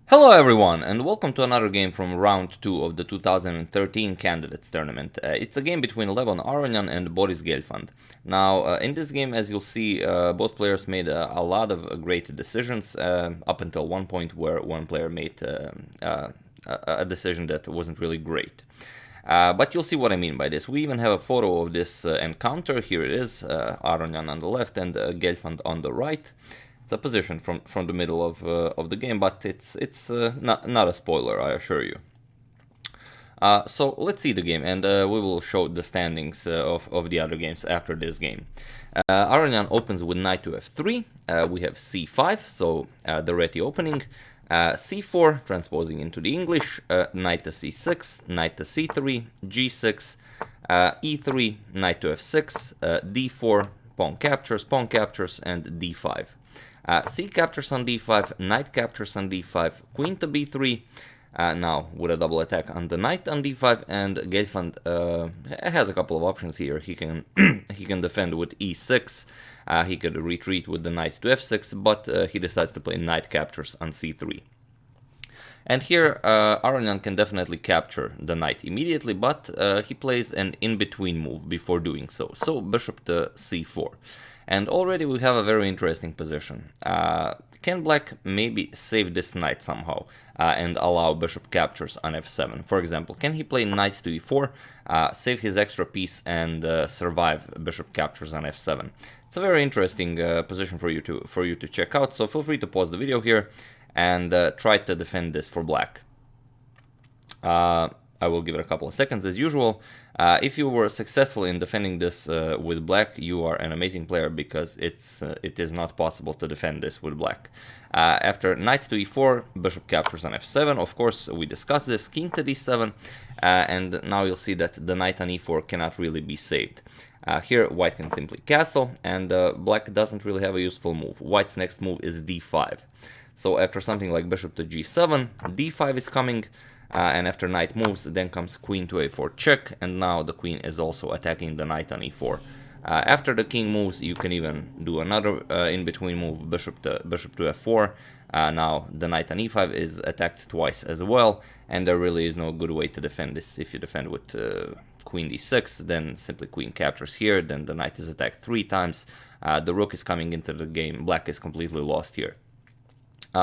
Hello everyone, and welcome to another game from round 2 of the 2013 Candidates Tournament. It's a game between Levon Aronian and Boris Gelfand. Now, in this game, as you'll see, both players made a lot of great decisions, up until one point where one player made a decision that wasn't really great. But you'll see what I mean by this. We even have a photo of this encounter. Here it is, Aronian on the left and Gelfand on the right. It's a position from the middle of the game, but it's not a spoiler, I assure you. So let's see the game, and we will show the standings of the other games after this game. Aronian opens with knight to f3. We have c5, so the ready opening. c4, transposing into the English. Knight to c6, knight to c3, g6, e3, knight to f6, d4, pawn captures, and d5. C captures on d5, knight captures on d5, queen to b3, now with a double attack on the knight on d5, and Gelfand has a couple of options here. He can he can defend with e6, he could retreat with the knight to f6, but he decides to play knight captures on c3. And here Aronian can definitely capture the knight immediately, but he plays an in-between move before doing so. So bishop to c4. And already we have a very interesting position. Can black maybe save this knight somehow and allow bishop captures on f7? For example, can he play knight to e4, save his extra piece, and survive bishop captures on f7? It's a very interesting position for you to check out. So feel free to pause the video here and try to defend this for black. I will give it a couple of seconds as usual. If you were successful in defending this with black, you are an amazing player, because it is not possible to defend this with black. After knight to e4, bishop captures on f7. Of course, we discussed this. King to d7, and now you'll see that the knight on e4 cannot really be saved. Here, white can simply castle, and black doesn't really have a useful move. White's next move is d5. So after something like bishop to g7, d5 is coming. And after knight moves, then comes queen to a4 check, and now the queen is also attacking the knight on e4. After the king moves, you can even do another in-between move, bishop to f4. Now the knight on e5 is attacked twice as well, and there really is no good way to defend this. If you defend with queen d6, then simply queen captures here, then the knight is attacked 3 times. The rook is coming into the game, black is completely lost here.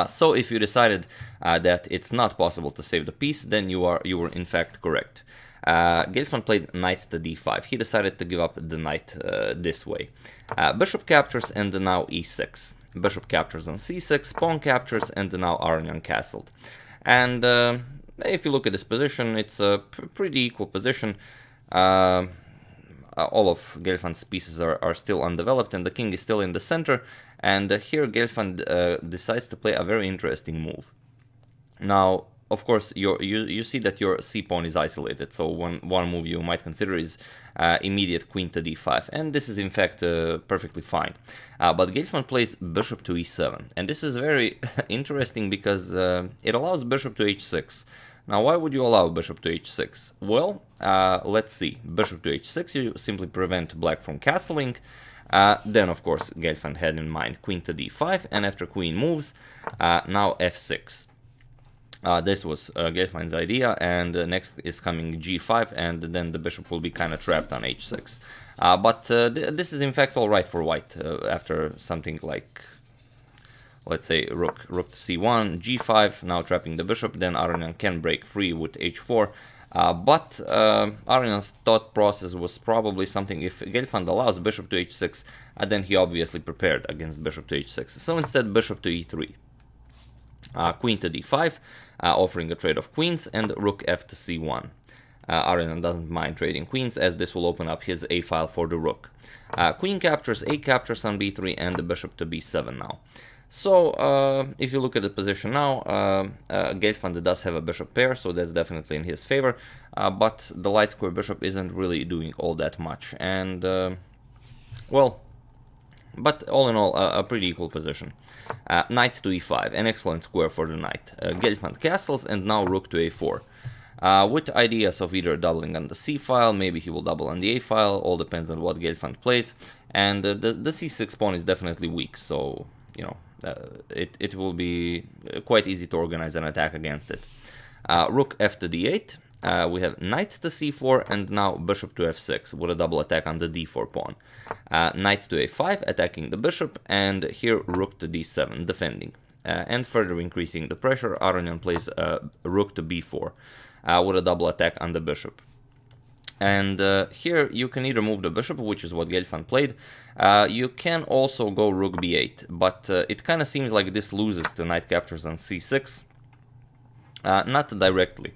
So if you decided that it's not possible to save the piece, then you were in fact correct. Gelfand played knight to d5. He decided to give up the knight this way. Bishop captures, and now e6. Bishop captures on c6, pawn captures, and now Aronian castled. And if you look at this position, it's a pretty equal position. All of Gelfand's pieces are still undeveloped, and the king is still in the center. And here Gelfand decides to play a very interesting move. Now, of course, you see that your c-pawn is isolated, so one move you might consider is immediate queen to d5, and this is in fact perfectly fine. But Gelfand plays bishop to e7, and this is very interesting because it allows bishop to h6. Now, why would you allow bishop to h6? Well, let's see. Bishop to h6, you simply prevent black from castling. Then, of course, Gelfand had in mind queen to d5, and after queen moves, now f6. This was Gelfand's idea, and next is coming g5, and then the bishop will be kind of trapped on h6. But this is in fact alright for white, after something like, let's say, rook to c1, g5, now trapping the bishop. Then Aronian can break free with h4. But Aronian's thought process was probably something: if Gelfand allows bishop to h6, then he obviously prepared against bishop to h6. So instead, bishop to e3. Queen to d5, offering a trade of queens, and rook f to c1. Aronian doesn't mind trading queens, as this will open up his a file for the rook. Queen captures, a captures on b3, and the bishop to b7 now. So, if you look at the position now, Gelfand does have a bishop pair, so that's definitely in his favor, but the light square bishop isn't really doing all that much, and, well, but all in all, a pretty equal position. Knight to e5, an excellent square for the knight. Gelfand castles, and now rook to a4. With ideas of either doubling on the c file, maybe he will double on the a file, all depends on what Gelfand plays, and the c6 pawn is definitely weak, so, you know, it will be quite easy to organize an attack against it. Rook f to d8. We have knight to c4 and now bishop to f6 with a double attack on the d4 pawn. Knight to a5 attacking the bishop, and here rook to d7 defending. And further increasing the pressure, Aronian plays rook to b4 with a double attack on the bishop. And here you can either move the bishop, which is what Gelfand played. You can also go rook b8, but it kind of seems like this loses to knight captures on c6. Not directly.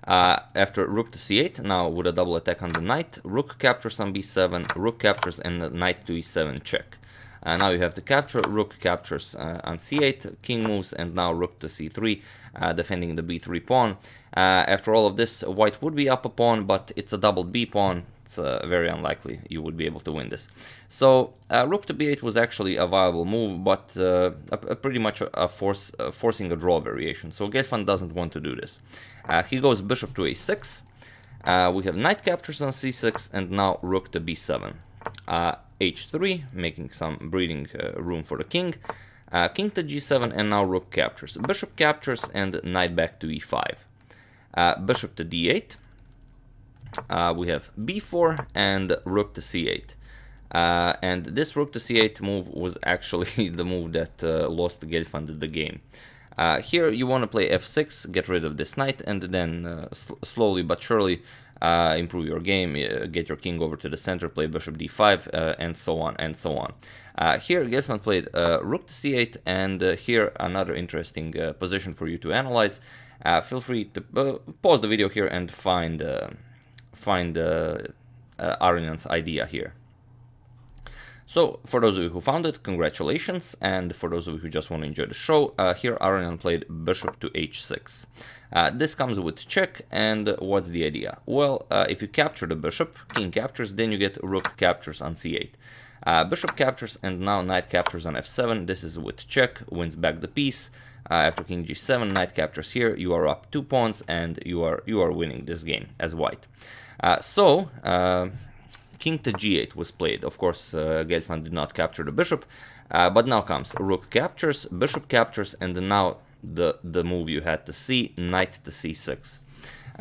After rook to c8, now with a double attack on the knight, rook captures on b7, rook captures and knight to e7 check. Now you have to capture, rook captures on c8, king moves, and now rook to c3, defending the b3 pawn. After all of this, white would be up a pawn, but it's a doubled b pawn. It's very unlikely you would be able to win this. So rook to b8 was actually a viable move, but pretty much forcing a draw variation. So Gelfand doesn't want to do this. He goes bishop to a6. We have knight captures on c6, and now rook to b7. h3, making some breathing room for the king. King to g7, and now rook captures. Bishop captures, and knight back to e5. Bishop to d8. We have b4 and rook to c8. And this rook to c8 move was actually the move that lost Gelfand the game. Here you want to play f6, get rid of this knight, and then slowly but surely improve your game, get your king over to the center, play bishop d5, and so on and so on. Here Gelfand played rook to c8, and here another interesting position for you to analyze. Feel free to pause the video here and find Aronian's idea here. So, for those of you who found it, congratulations, and for those of you who just want to enjoy the show, here Aronian played bishop to h6. This comes with check, and what's the idea? Well, if you capture the bishop, king captures, then you get rook captures on c8. Bishop captures, and now knight captures on f7. This is with check, wins back the piece. After king g7, knight captures here, you are up 2 pawns, and you are winning this game as white. King to g8 was played. Of course, Gelfand did not capture the bishop, but now comes rook captures, bishop captures, and now the move you had to see, knight to c6.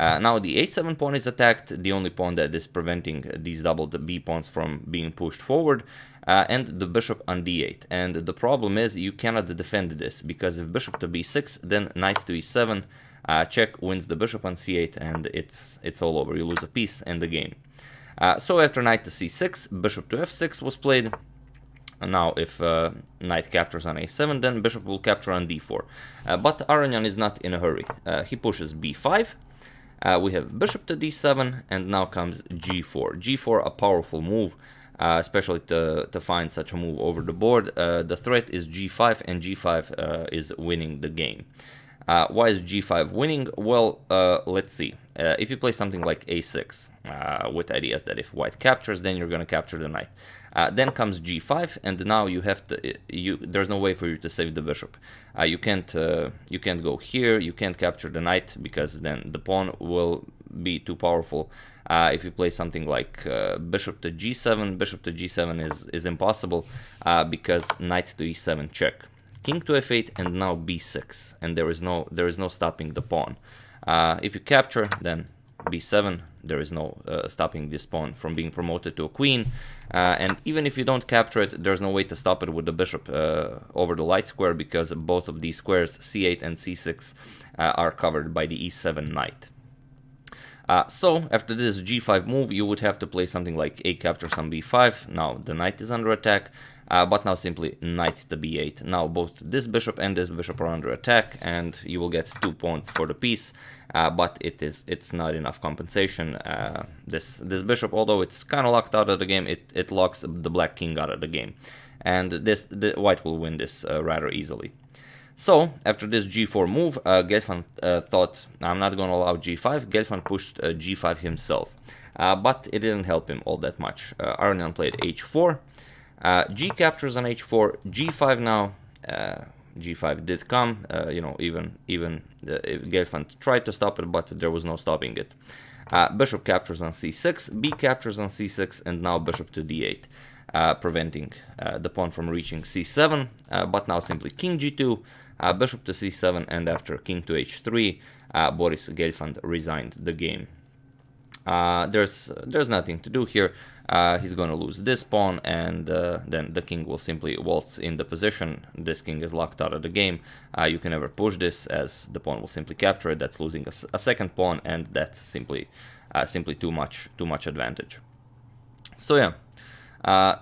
Now the a7 pawn is attacked, the only pawn that is preventing these doubled b pawns from being pushed forward, and the bishop on d8. And the problem is you cannot defend this, because if bishop to b6, then knight to e7, check wins the bishop on c8, and it's all over. You lose a piece in the game. So after knight to c6, bishop to f6 was played. And now if knight captures on a7, then bishop will capture on d4. But Aronian is not in a hurry. He pushes b5. We have bishop to d7, and now comes g4. g4, a powerful move, especially to find such a move over the board. The threat is g5, and g5 is winning the game. Why is g5 winning? Well, let's see. If you play something like a6, with ideas that if white captures, then you're going to capture the knight. Then comes g5, and now you have to. There's no way for you to save the bishop. You can't go here. You can't capture the knight, because then the pawn will be too powerful. If you play something like bishop to g7, is impossible, because knight to e7 check. King to f8, and now b6, and there is no stopping the pawn. If you capture, then b7, there is no stopping this pawn from being promoted to a queen. And even if you don't capture it, there's no way to stop it with the bishop over the light square, because both of these squares, c8 and c6, are covered by the e7 knight. So after this g5 move, you would have to play something like a captures on b5. Now the knight is under attack. But now simply knight to b8. Now both this bishop and this bishop are under attack, and you will get 2 pawns for the piece. But it's not enough compensation. This bishop, although it's kind of locked out of the game, it locks the black king out of the game, and the white will win this rather easily. So after this g4 move, Gelfand thought, I'm not going to allow g5. Gelfand pushed g5 himself, but it didn't help him all that much. Aronian played h4. G captures on h4, g5 now. G5 did come, even Gelfand tried to stop it, but there was no stopping it. Bishop captures on c6, b captures on c6, and now bishop to d8. preventing the pawn from reaching c7, but now simply king g2, bishop to c7, and after king to h3, Boris Gelfand resigned the game. There's nothing to do here. He's going to lose this pawn, and then the king will simply waltz in the position. This king is locked out of the game. You can never push this, as the pawn will simply capture it. That's losing a second pawn, and that's simply too much advantage. So yeah,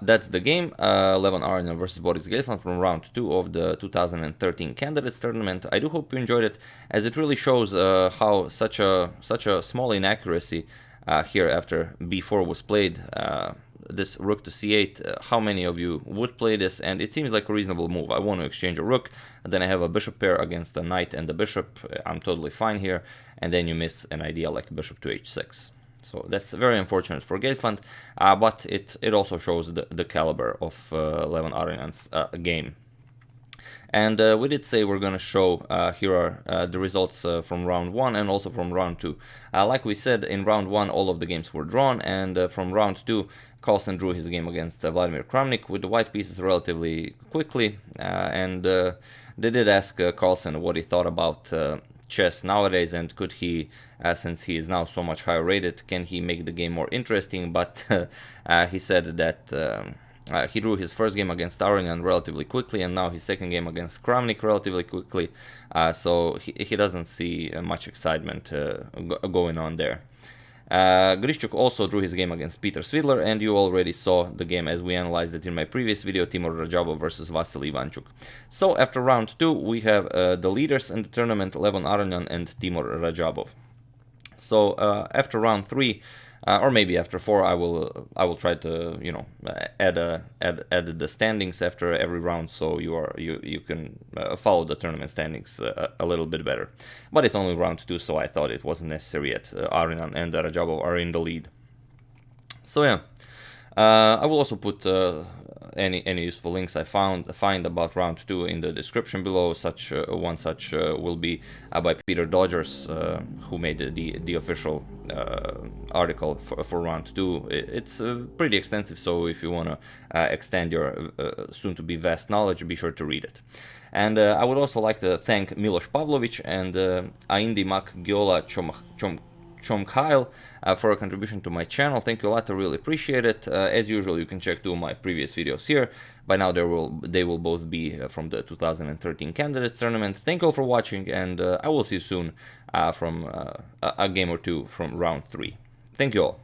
that's the game. Levon Aronian versus Boris Gelfand from round 2 of the 2013 Candidates Tournament. I do hope you enjoyed it, as it really shows how such a small inaccuracy here after b4 was played, this rook to c8, how many of you would play this, and it seems like a reasonable move. I want to exchange a rook, and then I have a bishop pair against the knight and the bishop. I'm totally fine here, and then you miss an idea like bishop to h6. So that's very unfortunate for Gelfand, but it also shows the caliber of Levon Aronian's game. And we did say we're going to show, here are the results from round 1 and also from round 2. Like we said, in round 1 all of the games were drawn, and from round 2 Carlsen drew his game against Vladimir Kramnik with the white pieces relatively quickly, and they did ask Carlsen what he thought about chess nowadays, and could he, since he is now so much higher rated, can he make the game more interesting. But he said that he drew his first game against Aronian relatively quickly, and now his second game against Kramnik relatively quickly, so he doesn't see much excitement going on there. Grischuk also drew his game against Peter Svidler, and you already saw the game as we analyzed it in my previous video, Timur Rajabov versus Vasily Ivanchuk. So after round 2 we have the leaders in the tournament, Levon Aronian and Timur Rajabov. So after round 3, or maybe after 4, I will try to, you know, add the standings after every round, so you can follow the tournament standings a little bit better. But it's only round 2, so I thought it wasn't necessary yet. Aronian and Rajabov are in the lead. So yeah, I will also put any useful links I find about round 2 in the description below. One such will be by Peter Dodgers, who made the official article for round 2. It's pretty extensive, so if you want to extend your soon-to-be vast knowledge, be sure to read it. And I would also like to thank Miloš Pavlović and Aindi Mak Giola Chomkhail for a contribution to my channel. Thank you a lot, I really appreciate it. As usual, you can check 2 of my previous videos here. By now they will both be from the 2013 Candidates Tournament. Thank you all for watching, and I will see you soon from a game or 2 from round 3. Thank you all.